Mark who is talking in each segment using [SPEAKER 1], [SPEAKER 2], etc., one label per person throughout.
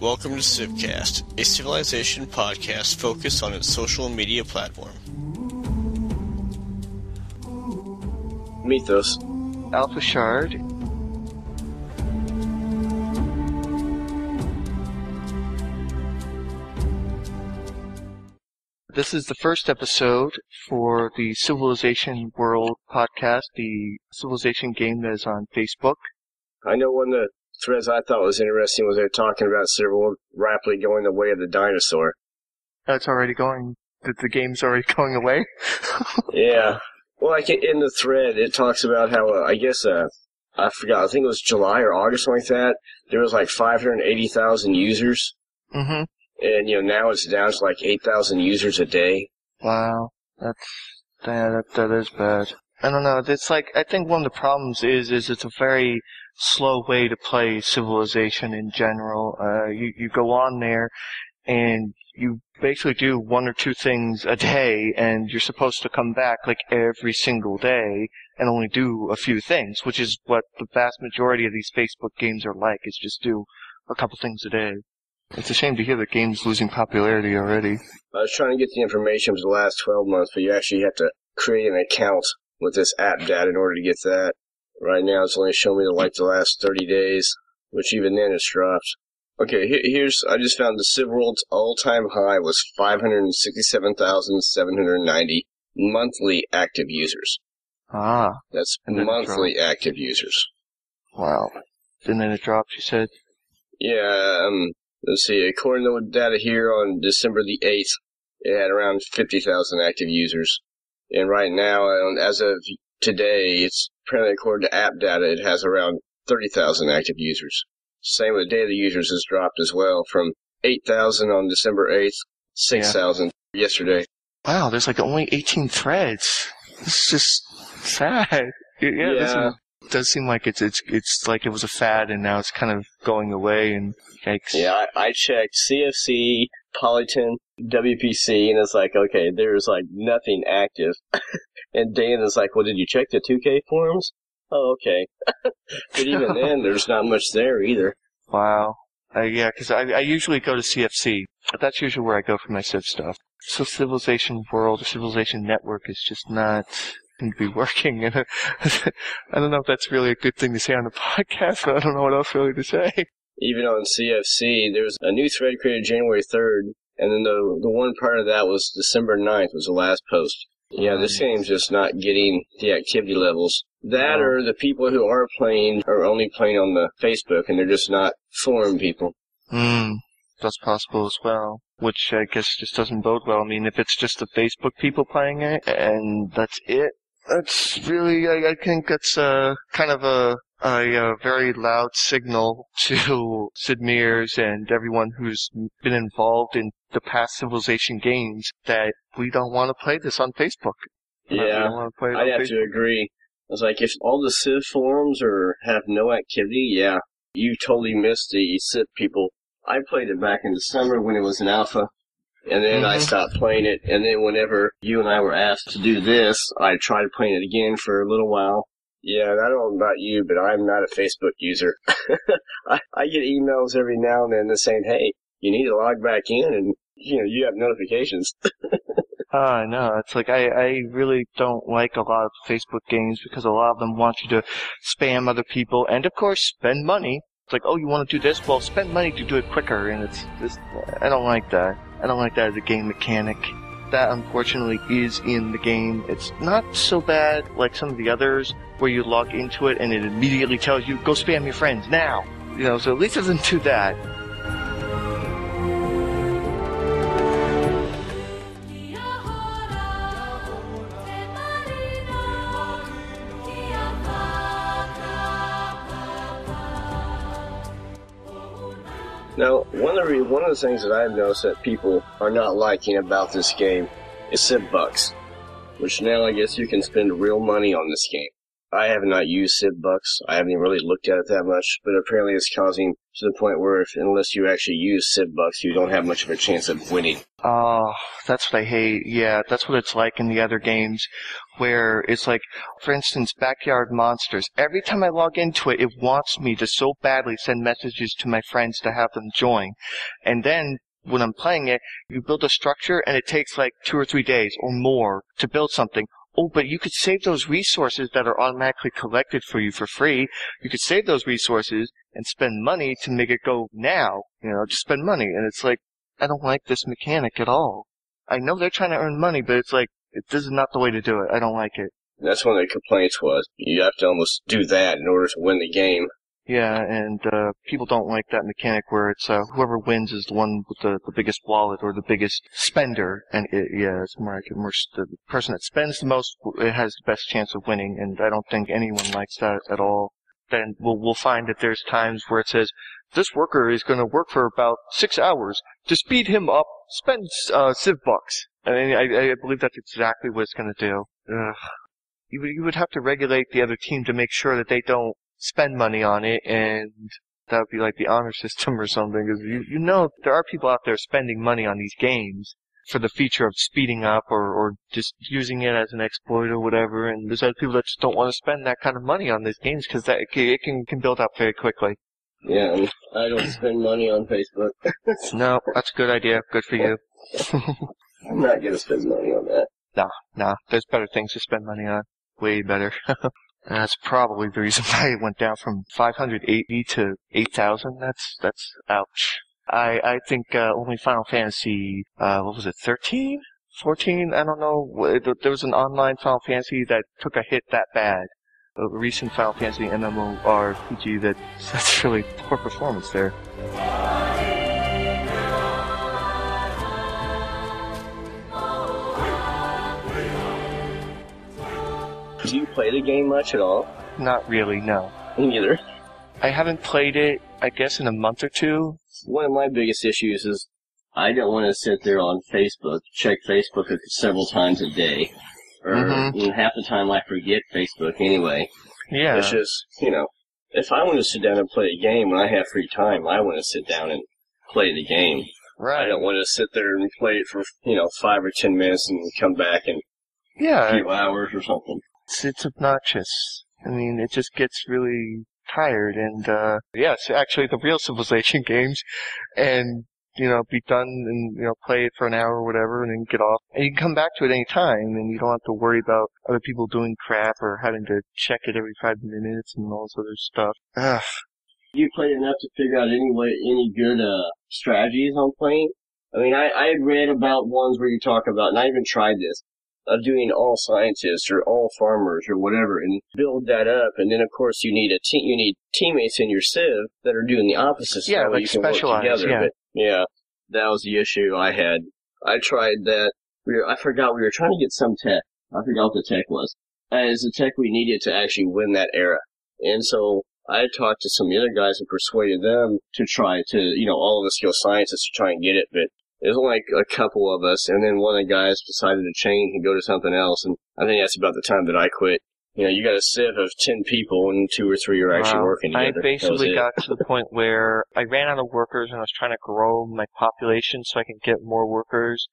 [SPEAKER 1] Welcome to SCivCast, a civilization podcast focused on its social media platform.
[SPEAKER 2] Mythos.
[SPEAKER 3] Alpha Shard. This is the first episode for the Civilization World podcast, the Civilization game that is on Facebook.
[SPEAKER 2] I know one of the threads I thought was interesting was they're talking about CivWorld rapidly going the way of the dinosaur.
[SPEAKER 3] It's already going, the game's already going away?
[SPEAKER 2] Yeah. Well, like in the thread, it talks about how, I forgot, I think it was July or August, something like that, there was like 580,000 users.
[SPEAKER 3] Mm-hmm.
[SPEAKER 2] And, now it's down to like 8,000 users a day.
[SPEAKER 3] Wow. That is bad. I don't know, it's like, I think one of the problems is it's a very slow way to play Civilization in general. You go on there, and you basically do one or two things a day, and you're supposed to come back like every single day and only do a few things, which is what the vast majority of these Facebook games are like, is just do a couple things a day. It's a shame to hear the game's losing popularity already.
[SPEAKER 2] I was trying to get the information for the last 12 months, but you actually have to create an account with this app data in order to get that. Right now, it's only showing me the last 30 days, which even then it's dropped. Okay, I just found the CivWorld's all-time high was 567,790 monthly active users.
[SPEAKER 3] Ah.
[SPEAKER 2] That's monthly active users.
[SPEAKER 3] Wow. And then it dropped, you said?
[SPEAKER 2] Yeah, let's see, according to the data here on December the 8th, it had around 50,000 active users. And right now, as of today, it's apparently according to app data, it has around 30,000 active users. Same with daily users has dropped as well, from 8,000 on December 8th, 6,000 yesterday.
[SPEAKER 3] Wow, there's only 18 threads. This is just sad. Yeah. It does seem like it's like it was a fad and now it's kind of going away, and yikes.
[SPEAKER 2] Yeah, I checked CFC, Polyton, WPC, and it's like, okay, there's nothing active. And Dan is like, well, did you check the 2K forums? Oh, okay. But even then, there's not much there either.
[SPEAKER 3] Wow. Yeah, because I usually go to CFC. That's usually where I go for my Civ stuff. So Civilization World or Civilization Network is just not going to be working. And I don't know if that's really a good thing to say on the podcast, but I don't know what else really to say. Even
[SPEAKER 2] on CFC, there was a new thread created January 3rd, and then the one part of that was December 9th was the last post. Yeah, this game's just not getting the activity levels. That or the people who are playing are only playing on the Facebook, and they're just not forum people.
[SPEAKER 3] That's possible as well, which I guess just doesn't bode well. I mean, if it's just the Facebook people playing it, and that's it, that's really, I think that's kind of a very loud signal to Sid Meier's and everyone who's been involved in the past Civilization games that we don't want to play this on Facebook.
[SPEAKER 2] Yeah, I'd have to agree. I was like, if all the Civ forums have no activity, yeah, you totally missed the Civ people. I played it back in December when it was in alpha, and then I stopped playing it, and then whenever you and I were asked to do this, I tried playing it again for a little while. Yeah, I don't know about you, but I'm not a Facebook user. I get emails every now and then saying, hey, you need to log back in, and, you have notifications.
[SPEAKER 3] I know. It's like, I really don't like a lot of Facebook games because a lot of them want you to spam other people and, of course, spend money. It's like, oh, you want to do this? Well, spend money to do it quicker, and it's just, I don't like that. I don't like that as a game mechanic. That, unfortunately, is in the game. It's not so bad like some of the others where you log into it and it immediately tells you, go spam your friends now. So at least it doesn't do that.
[SPEAKER 2] Now, one of the things that I've noticed that people are not liking about this game is CivBucks, which now I guess you can spend real money on this game. I have not used CivBucks. I haven't even really looked at it that much, but apparently it's causing to the point where unless you actually use CivBucks, you don't have much of a chance of winning.
[SPEAKER 3] Oh, that's what I hate. Yeah, that's what it's like in the other games, where it's like, for instance, Backyard Monsters. Every time I log into it, it wants me to so badly send messages to my friends to have them join. And then, when I'm playing it, you build a structure, and it takes like 2 or 3 days or more to build something. Oh, but you could save those resources that are automatically collected for you for free. You could save those resources and spend money to make it go now. Just spend money. And it's like, I don't like this mechanic at all. I know they're trying to earn money, but it's like, this is not the way to do it. I don't like it.
[SPEAKER 2] That's one of the complaints was. You have to almost do that in order to win the game.
[SPEAKER 3] Yeah, and people don't like that mechanic where it's whoever wins is the one with the biggest wallet or the biggest spender, and it's more like the person that spends the most has the best chance of winning, and I don't think anyone likes that at all. Then we'll find that there's times where it says this worker is going to work for about 6 hours. To speed him up, spend CivBucks. I mean, I believe that's exactly what it's going to do. Ugh. You would have to regulate the other team to make sure that they don't spend money on it, and that would be like the honor system or something, because you know there are people out there spending money on these games for the feature of speeding up or just using it as an exploit or whatever, and there's other people that just don't want to spend that kind of money on these games because it can build up very quickly.
[SPEAKER 2] Yeah, and I don't spend money on Facebook.
[SPEAKER 3] No, that's a good idea. Good for you.
[SPEAKER 2] I'm not going to spend money on that.
[SPEAKER 3] Nah, there's better things to spend money on. Way better. That's probably the reason why it went down from 580 to 8,000. That's ouch. I think only Final Fantasy, what was it, 13? 14? I don't know. There was an online Final Fantasy that took a hit that bad. A recent Final Fantasy MMORPG that's really poor performance there.
[SPEAKER 2] Do you play the game much at all?
[SPEAKER 3] Not really, no.
[SPEAKER 2] Me neither.
[SPEAKER 3] I haven't played it, I guess, in a month or two.
[SPEAKER 2] One of my biggest issues is I don't want to sit there on Facebook, check Facebook several times a day. Or half the time I forget Facebook anyway.
[SPEAKER 3] Yeah.
[SPEAKER 2] It's just, if I want to sit down and play a game when I have free time, I want to sit down and play the game.
[SPEAKER 3] Right.
[SPEAKER 2] I don't want to sit there and play it for, 5 or 10 minutes and come back in a few hours or something.
[SPEAKER 3] It's obnoxious. I mean, it just gets really tired, and yes, actually the real Civilization games, and be done and play it for an hour or whatever, and then get off. And you can come back to it any time, and you don't have to worry about other people doing crap or having to check it every 5 minutes and all this other stuff. Ugh.
[SPEAKER 2] You played enough to figure out any good strategies on playing? I mean, I had read about ones where you talk about, and I even tried this, of doing all scientists or all farmers or whatever, and build that up. And then, of course, you need teammates in your Civ that are doing the opposite stuff.
[SPEAKER 3] Yeah, like
[SPEAKER 2] you can work together.
[SPEAKER 3] yeah.
[SPEAKER 2] But, yeah, that was the issue I had. I tried that. I forgot we were trying to get some tech. I forgot what the tech was. It's the tech we needed to actually win that era. And so I talked to some of the other guys and persuaded them to try to, all of us go scientists to try and get it, but there's only like a couple of us, and then one of the guys decided to change and go to something else, and I think that's about the time that I quit. You got a Civ of 10 people, and 2 or 3 are actually working together.
[SPEAKER 3] I basically got to the point where I ran out of workers, and I was trying to grow my population so I could get more workers,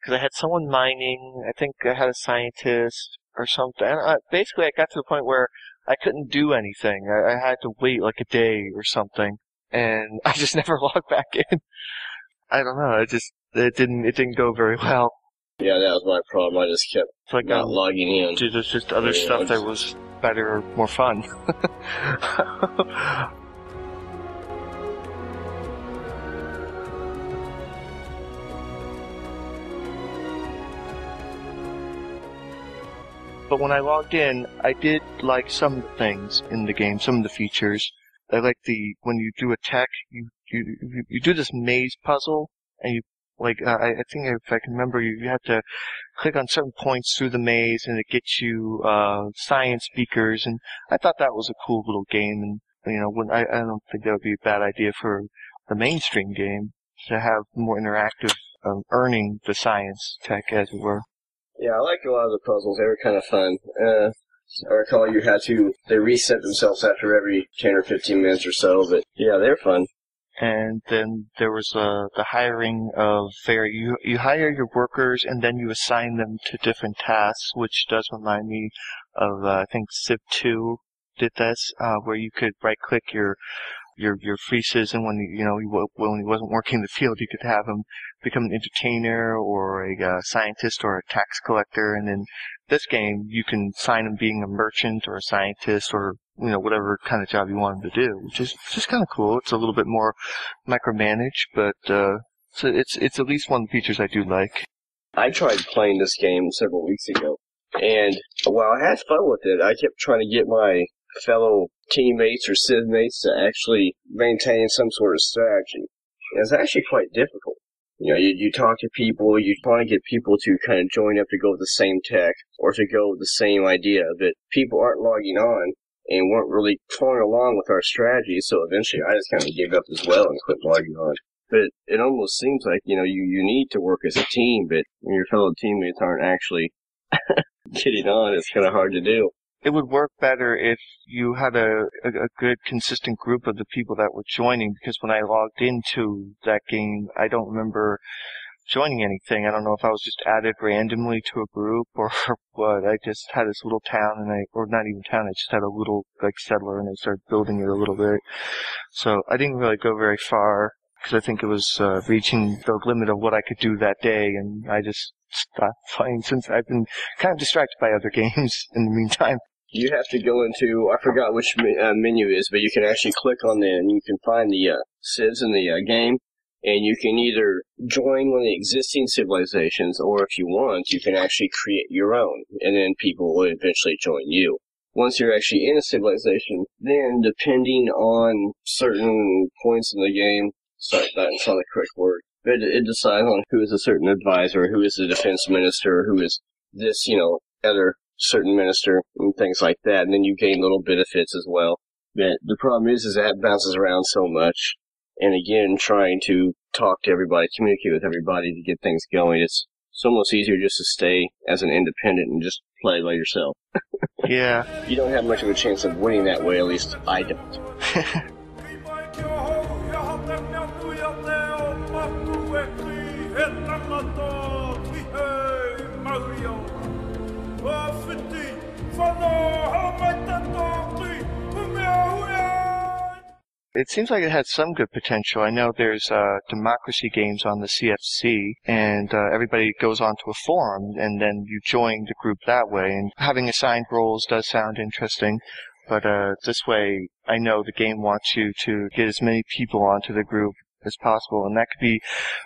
[SPEAKER 3] because I had someone mining, I think I had a scientist or something, and basically I got to the point where I couldn't do anything. I had to wait like a day or something, and I just never logged back in. I don't know. It didn't go very well.
[SPEAKER 2] Yeah, that was my problem. I just kept not logging in.
[SPEAKER 3] There's just other stuff that was better or more fun. But when I logged in, I did like some things in the game, some of the features. I like when you do a tech, you do this maze puzzle, and you, I think if I can remember, you have to click on certain points through the maze, and it gets you, science beakers, and I thought that was a cool little game, and, I don't think that would be a bad idea for the mainstream game, to have more interactive, earning the science tech, as it were.
[SPEAKER 2] Yeah, I like a lot of the puzzles. They were kind of fun. I recall they reset themselves after every 10 or 15 minutes or so, but yeah, they're fun.
[SPEAKER 3] And then there was the hiring of you hire your workers and then you assign them to different tasks, which does remind me of I think Civ 2 did this, where you could right click your free citizen when when he wasn't working in the field, you could have him become an entertainer or a scientist or a tax collector. And in this game, you can sign him being a merchant or a scientist or whatever kind of job you want him to do, which is just kind of cool. It's a little bit more micromanaged, but so it's at least one of the features I do like.
[SPEAKER 2] I tried playing this game several weeks ago, and while I had fun with it, I kept trying to get my fellow teammates or civ mates to actually maintain some sort of strategy. It's actually quite difficult. You talk to people, you want to get people to kind of join up to go with the same tech or to go with the same idea, but people aren't logging on and weren't really following along with our strategy, so eventually I just kind of gave up as well and quit logging on. But it almost seems like, you need to work as a team, but when your fellow teammates aren't actually getting on, it's kind of hard to do.
[SPEAKER 3] It would work better if you had a good, consistent group of the people that were joining, because when I logged into that game, I don't remember joining anything. I don't know if I was just added randomly to a group or what. I just had this little town, or not even town, I just had a little, settler, and I started building it a little bit. So I didn't really go very far, because I think it was reaching the limit of what I could do that day, and I just stopped playing since I've been kind of distracted by other games in the meantime.
[SPEAKER 2] You have to go into, I forgot which menu is, but you can actually click on and you can find the civs in the game, and you can either join one of the existing civilizations, or if you want, you can actually create your own, and then people will eventually join you. Once you're actually in a civilization, then depending on certain points in the game, sorry, that's not the correct word, but it decides on who is a certain advisor, who is the defense minister, who is this, other certain minister, and things like that, and then you gain little benefits as well. But the problem is that bounces around so much, and again, trying to talk to everybody, communicate with everybody to get things going, it's almost easier just to stay as an independent and just play by yourself.
[SPEAKER 3] Yeah.
[SPEAKER 2] You don't have much of a chance of winning that way, at least I don't.
[SPEAKER 3] It seems like it has some good potential. I know there's democracy games on the CFC, and everybody goes onto a forum, and then you join the group that way. And having assigned roles does sound interesting, but this way I know the game wants you to get as many people onto the group as possible, and that could be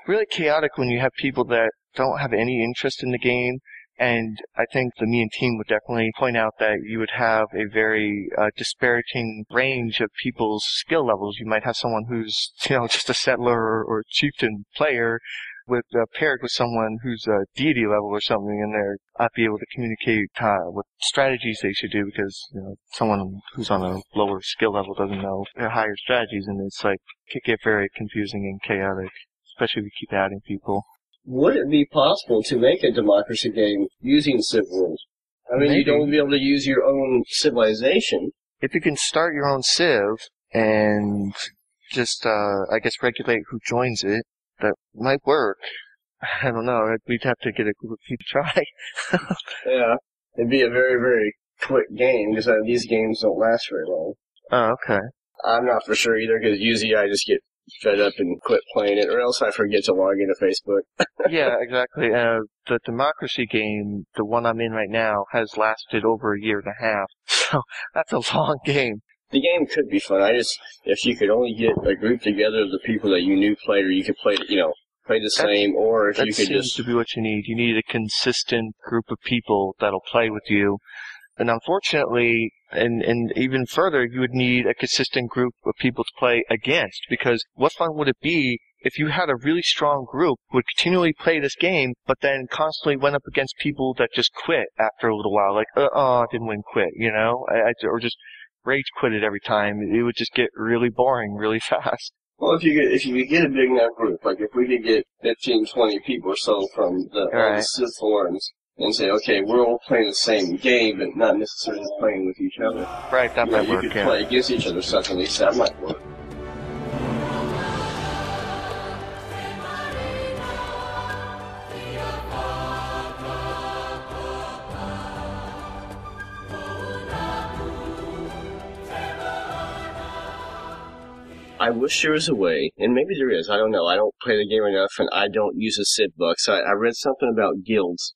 [SPEAKER 3] really chaotic when you have people that don't have any interest in the game. And I think the Me and team would definitely point out that you would have a very disparaging range of people's skill levels. You might have someone who's, just a settler or chieftain player paired with someone who's a deity level or something, and they're not be able to communicate what strategies they should do, because someone who's on a lower skill level doesn't know their higher strategies, and it could get very confusing and chaotic, especially if you keep adding people.
[SPEAKER 2] Would it be possible to make a democracy game using CivWorld? I mean, you don't be able to use your own civilization.
[SPEAKER 3] If you can start your own civ and just, I guess, regulate who joins it, that might work. I don't know. We'd have to get a group of people to try.
[SPEAKER 2] Yeah. It'd be a very, very quick game, because these games don't last very long.
[SPEAKER 3] Oh, okay.
[SPEAKER 2] I'm not for sure either, because usually I just get fed up and quit playing it, or else I forget to log into Facebook.
[SPEAKER 3] Yeah, exactly. The democracy game, the one I'm in right now, has lasted over a year and a half. So that's a long game.
[SPEAKER 2] The game could be fun. If you could only get a group together of the people that you knew played, or you could play, play the same, or if you could just...
[SPEAKER 3] That seems to be what you need. You need a consistent group of people that'll play with you. And unfortunately, and even further, you would need a consistent group of people to play against, because what fun would it be if you had a really strong group who would continually play this game, but then constantly went up against people that just quit after a little while, like, I didn't win, quit, or just rage quit it every time. It would just get really boring really fast.
[SPEAKER 2] Well, if you could get a big enough group, like if we could get 15, 20 people or so from all the Civ forums, and say, okay, we're all playing the same game, but not necessarily playing with each other.
[SPEAKER 3] Right, that might work,
[SPEAKER 2] You could play against each other, such at least that might work. I wish there was a way, and maybe there is, I don't know. I don't play the game enough, and I don't use the CivBucks. I read something about guilds,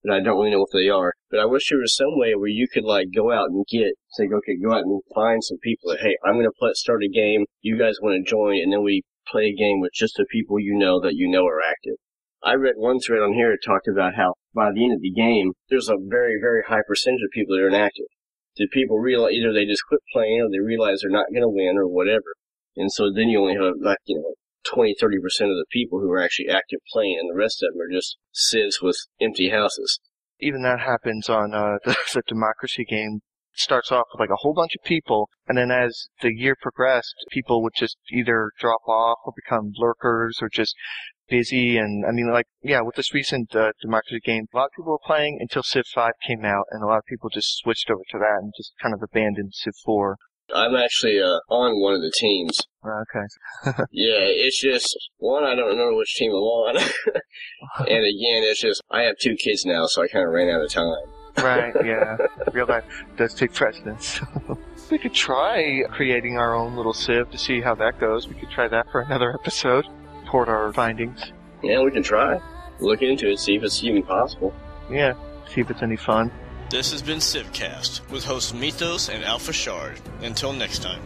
[SPEAKER 2] but I don't really know what they are. But I wish there was some way where you could, like, go out and go out and find some people that, hey, I'm going to start a game, you guys want to join, and then we play a game with just the people you know that you know are active. I read one thread on here that talked about how, by the end of the game, there's a very, very high percentage of people that are inactive. Did people realize, either they just quit playing, or they realize they're not going to win, or whatever. And so then you only have, 20-30% of the people who are actually active playing, and the rest of them are just civs with empty houses.
[SPEAKER 3] Even that happens on the democracy game. It starts off with, a whole bunch of people, and then as the year progressed, people would just either drop off or become lurkers or just busy. And, with this recent democracy game, a lot of people were playing until Civ 5 came out, and a lot of people just switched over to that and just kind of abandoned Civ 4.
[SPEAKER 2] I'm actually on one of the teams.
[SPEAKER 3] Okay.
[SPEAKER 2] Yeah, it's just, one, I don't remember which team I'm on. And again, it's just, I have 2 kids now, so I kind of ran out of time.
[SPEAKER 3] Right, yeah. Real life does take precedence. We could try creating our own little Civ to see how that goes. We could try that for another episode. Report our findings.
[SPEAKER 2] Yeah, we can try. Look into it, see if it's even possible.
[SPEAKER 3] Yeah, see if it's any fun.
[SPEAKER 1] This has been CivCast, with hosts Mythos and Alpha Shard. Until next time.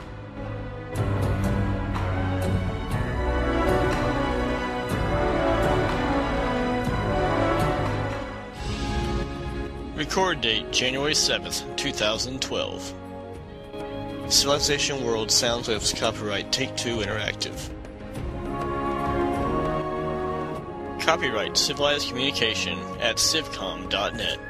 [SPEAKER 1] Record date January 7th, 2012. Civilization World sound clips copyright Take-Two Interactive. Copyright Civilized Communication at civcom.net.